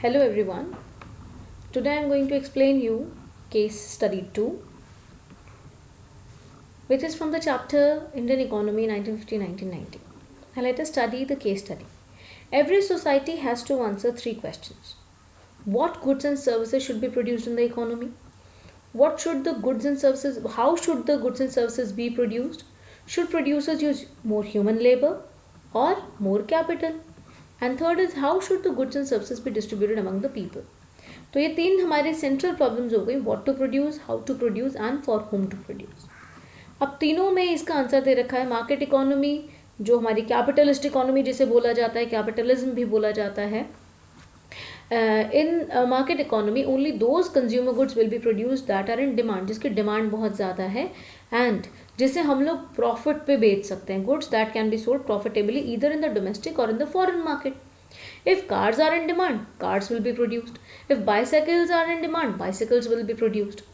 Hello everyone. Today I am going to explain you case study 2, which is from the chapter Indian Economy 1950-1990. Now let us study the case study. Every society has to answer three questions. What goods and services should be produced in the economy? What should the goods and services how should the goods and services be produced? Should producers use more human labor or more capital? And third is how should the goods and services be distributed among the people? तो ये तीन हमारे central problems हो गई, what to produce, how to produce and for whom to produce. अब तीनों में इसका आंसर दे रखा है मार्केट इकोनॉमी, जो हमारी कैपिटलिस्ट इकोनॉमी जिसे बोला जाता है, कैपिटलिज्म भी बोला जाता है. In market economy only those consumer goods will be produced that are in demand, जिसकी डिमांड बहुत ज़्यादा है एंड जिसे हम लोग प्रॉफिट पे बेच सकते हैं. Goods that can be sold profitably either in the domestic और in the foreign market. If cars are in demand, cars will be produced. If bicycles are in demand, bicycles will be produced.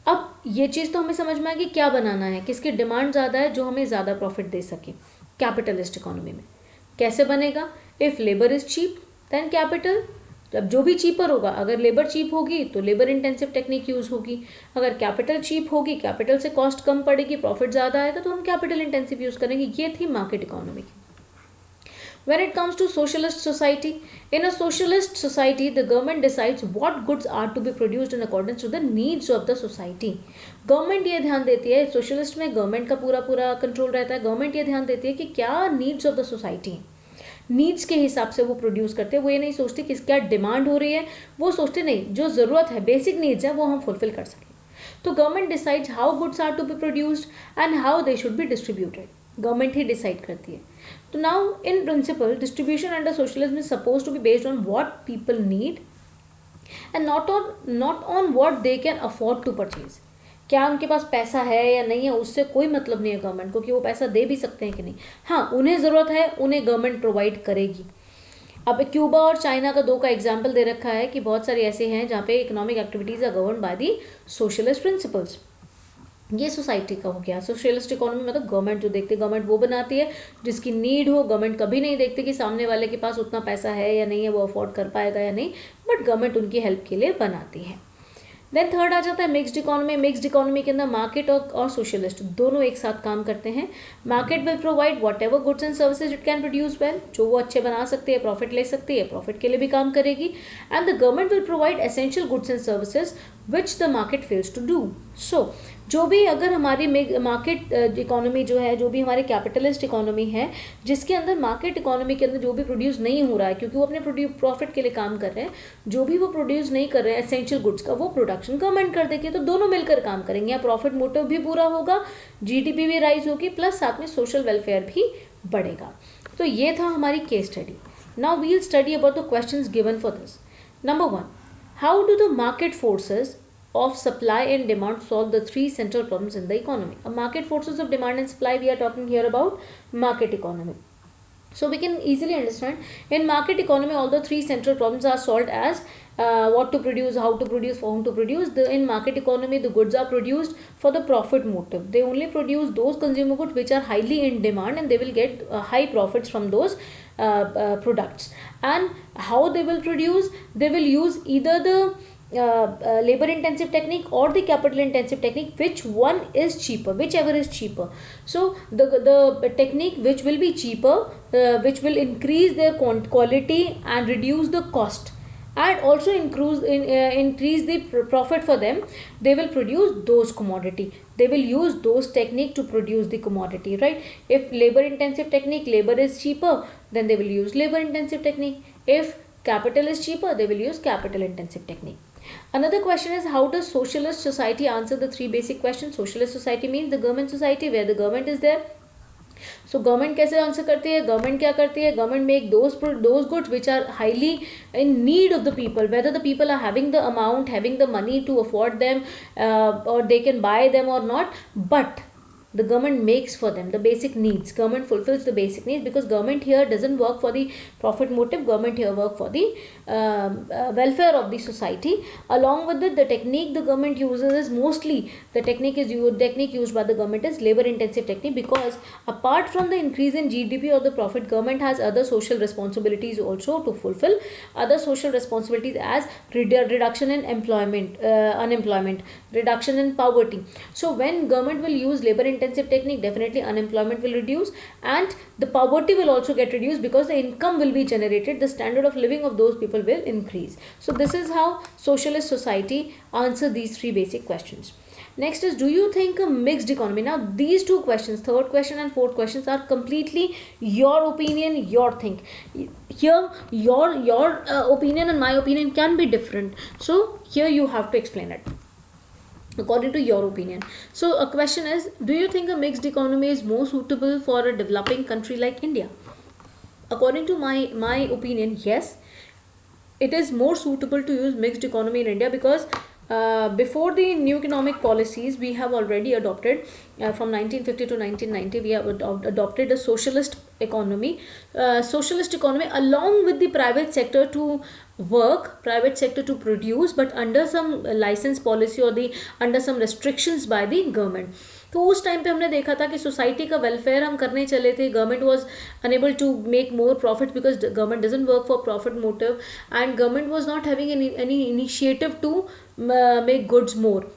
अब ये चीज़ तो हमें समझ में आएगी क्या बनाना है, किसकी डिमांड ज़्यादा है जो हमें ज़्यादा प्रॉफिट दे सके कैपिटलिस्ट इकोनॉमी में. कैसे बनेगा? If labour is cheap then capital. जब जो भी चीपर होगा, अगर लेबर चीप होगी तो लेबर इंटेंसिव टेक्निक यूज़ होगी. अगर कैपिटल चीप होगी, कैपिटल से कॉस्ट कम पड़ेगी, प्रॉफिट ज़्यादा आएगा तो हम कैपिटल इंटेंसिव यूज़ करेंगे. ये थी मार्केट इकोनॉमी की. When it comes to socialist society, in a socialist society, the government decides what goods are to be produced in accordance to the needs of the society. Government ये ध्यान देती है, socialist में government का पूरा पूरा control रहता है. गवर्नमेंट ये ध्यान देती है कि क्या नीड्स ऑफ द सोसाइटी हैं, नीड्स के हिसाब से वो प्रोड्यूस करते हैं. वो ये नहीं सोचती कि क्या डिमांड हो रही है, वो सोचते नहीं जो ज़रूरत है, बेसिक नीड्स है वो हम फुलफिल कर सकें. तो government decides how goods are to be produced and how they should be distributed. Government ही डिसाइड करती है. So now in principle distribution under socialism is supposed to be based on what people need and not on what they can afford to purchase. क्या उनके पास पैसा है या नहीं है उससे कोई मतलब नहीं है गवर्नमेंट को कि वो पैसा दे भी सकते हैं कि नहीं. हाँ, उन्हें ज़रूरत है, उन्हें गवर्नमेंट प्रोवाइड करेगी. अब क्यूबा और चाइना का दो का एग्जाम्पल दे रखा है कि बहुत सारे ऐसे हैं जहाँ पे economic activities are govern by the socialist principles. ये सोसाइटी का हो गया. सोशलिस्ट इकोनॉमी मतलब गवर्नमेंट जो देखती है, गवर्नमेंट वो बनाती है जिसकी नीड हो. गवर्नमेंट कभी नहीं देखती कि सामने वाले के पास उतना पैसा है या नहीं है, वो अफोर्ड कर पाएगा या नहीं, बट गवर्नमेंट उनकी हेल्प के लिए बनाती है. देन थर्ड आ जाता है मिक्स्ड इकोनॉमी. मिक्स्ड इकोनॉमी के अंदर मार्केट और सोशलिस्ट दोनों एक साथ काम करते हैं. Market will provide what ever goods and services it can produce well, जो वो अच्छे बना सकती है, प्रॉफिट ले सकती है, प्रॉफिट के लिए भी काम करेगी. And the government will provide essential goods and services which the market fails to do. So जो भी अगर हमारी मार्केट इकोनॉमी जो है, जो भी हमारे कैपिटलिस्ट इकोनॉमी है, जिसके अंदर मार्केट इकोनॉमी के अंदर जो भी प्रोड्यूस नहीं हो रहा है क्योंकि वो अपने प्रॉफिट के लिए काम कर रहे हैं, जो भी वो प्रोड्यूस नहीं कर रहे हैं एसेंशियल गुड्स का, वो प्रोडक्शन गवर्नमेंट कर देगी. तो दोनों मिलकर काम करेंगे. यहाँ प्रॉफिट मोटिव भी पूरा होगा, जीडीपी भी राइज होगी, प्लस साथ में सोशल वेलफेयर भी बढ़ेगा. तो ये था हमारी case study. Now we'll study about the questions given for this. Number 1, how do the market forces of supply and demand solve the three central problems in the economy. Market forces of demand and supply, we are talking here about market economy. So we can easily understand in market economy all the three central problems are solved as what to produce, how to produce, for whom to produce. In market economy the goods are produced for the profit motive. They only produce those consumer goods which are highly in demand and they will get high profits from those products. And how they will produce, they will use either the labor intensive technique or the capital intensive technique, which one is cheaper, whichever is cheaper. So the technique which will be cheaper, which will increase their quality and reduce the cost and also increase the profit for them, they will produce those commodity. They will use those technique to produce the commodity, right? If labor intensive technique, labor is cheaper, then they will use labor intensive technique. If capital is cheaper, they will use capital intensive technique. Another question is, how does socialist society answer the three basic questions? Socialist society means the government society where the government is there. So government कैसे answer करती है? Government क्या करती है? Government make those goods which are highly in need of the people, whether the people are having the amount, having the money to afford them, or they can buy them or not, but the government makes for them, the basic needs. Government fulfills the basic needs, because government here doesn't work for the profit motive. Government here work for the welfare of the society. Along with it, the technique the government uses is mostly, the technique used by the government is labor intensive technique, because apart from the increase in GDP or the profit, government has other social responsibilities also to fulfill. Other social responsibilities as reduction in unemployment, reduction in poverty. So when government will use labor intensive technique, definitely unemployment will reduce, and the poverty will also get reduced, because the income will be generated, the standard of living of those people will increase. So this is how socialist society answer these three basic questions. Next is, do you think a mixed economy? Now these two questions, third question and fourth questions, are completely your opinion, your think. Here your opinion and my opinion can be different. So here you have to explain it according to your opinion. So a question is, do you think a mixed economy is more suitable for a developing country like India? According to my opinion, yes, it is more suitable to use mixed economy in India, because before the new economic policies we have already adopted, from 1950 to 1990 we have adopted a socialist economy. Socialist economy along with the private sector to work, private sector to produce, but under some license policy or the under some restrictions by the government. तो उस time पे हमने देखा था कि society का welfare हम करने चले थे. Government was unable to make more profit, because government doesn't work for profit motive, and government was not having any initiative to make goods more,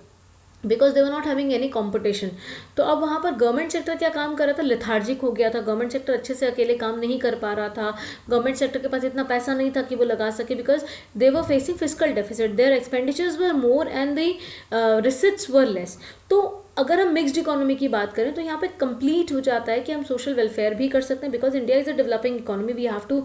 because they were not having any competition. तो अब वहाँ पर government sector क्या काम कर रहा था? Lethargic हो गया था. गवर्नमेंट सेक्टर अच्छे से अकेले काम नहीं कर पा रहा था. गवर्नमेंट सेक्टर के पास इतना पैसा नहीं था कि वो लगा सके, because they were facing physical deficit, their expenditures were more and the receipts were less. तो अगर हम मिक्स्ड इकोनॉमी की बात करें तो यहाँ पे कंप्लीट हो जाता है कि हम सोशल वेलफेयर भी कर सकते हैं, because India is a developing economy. We have to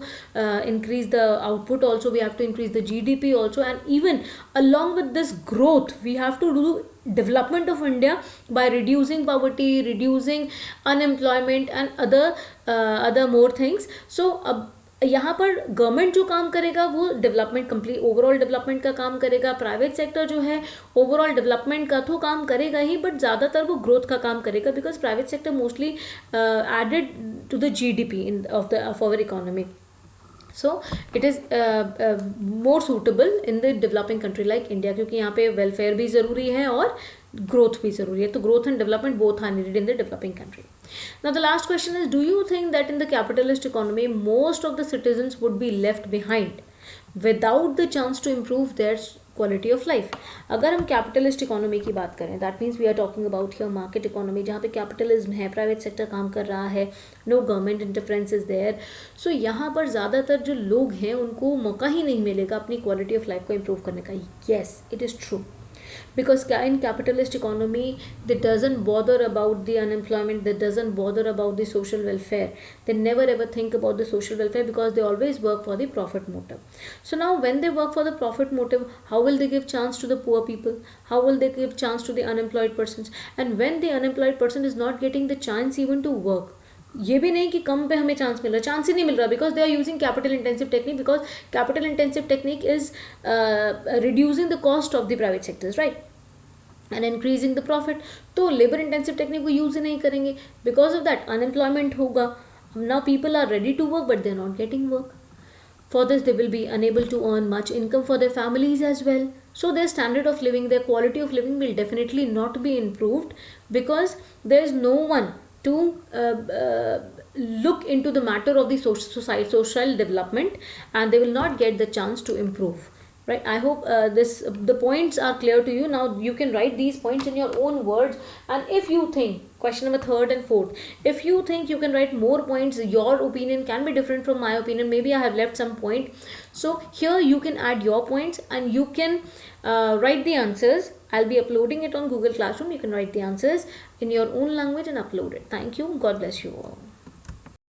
increase the output also, we have to increase the GDP also, and even along with this growth we have to do development of India by reducing poverty, reducing unemployment and other more things. So अब यहाँ पर government जो काम करेगा वो development, complete overall development का काम करेगा. प्राइवेट सेक्टर जो है ओवरऑल डेवलपमेंट का तो काम करेगा ही, बट ज़्यादातर वो ग्रोथ का काम करेगा, because private sector mostly added to the GDP of our economy. So it is more suitable in the developing country like India, क्योंकि यहाँ पे वेलफेयर भी ज़रूरी है और ग्रोथ भी ज़रूरी है. तो growth and development both are needed in the developing country. Now the last question is, do you think that in the capitalist economy most of the citizens would be left behind without the chance to improve their quality of life? अगर हम capitalist economy की बात करें, that means we are talking about here market economy, जहाँ पे capitalism है, private sector काम कर रहा है, no government interference is there. So यहाँ पर ज़्यादातर जो लोग हैं उनको मौका ही नहीं मिलेगा अपनी क्वालिटी ऑफ लाइफ को इम्प्रूव करने का. Yes, it is true, because in capitalist economy they doesn't bother about the unemployment, they doesn't bother about the social welfare, they never ever think about the social welfare, because they always work for the profit motive. So now when they work for the profit motive, how will they give chance to the poor people? How will they give chance to the unemployed persons? And when the unemployed person is not getting the chance even to work, ये भी नहीं कि कम पे हमें chance मिल रहा, chance ही नहीं मिल रहा, because they are using capital intensive technique, because capital intensive technique is reducing the cost of the private sectors, right, and increasing the profit. तो लेबर इंटेंसिव टेक्निक को यूज ही नहीं करेंगे, बिकॉज ऑफ दैट अनएम्प्लॉयमेंट होगा. Now people are ready to work but they are not getting work. For this they will be unable to earn much income for their families as well. So their standard of living, their quality of living will definitely not be improved, because there is no one to look into the matter of the social development, and they will not get the chance to improve. Right, I hope the points are clear to you. Now you can write these points in your own words, and if you think, question number 3rd and 4th, if you think you can write more points, your opinion can be different from my opinion, maybe I have left some point, so here you can add your points and you can write the answers. I'll be uploading it on Google Classroom. You can write the answers in your own language and upload it. Thank you. God bless you all.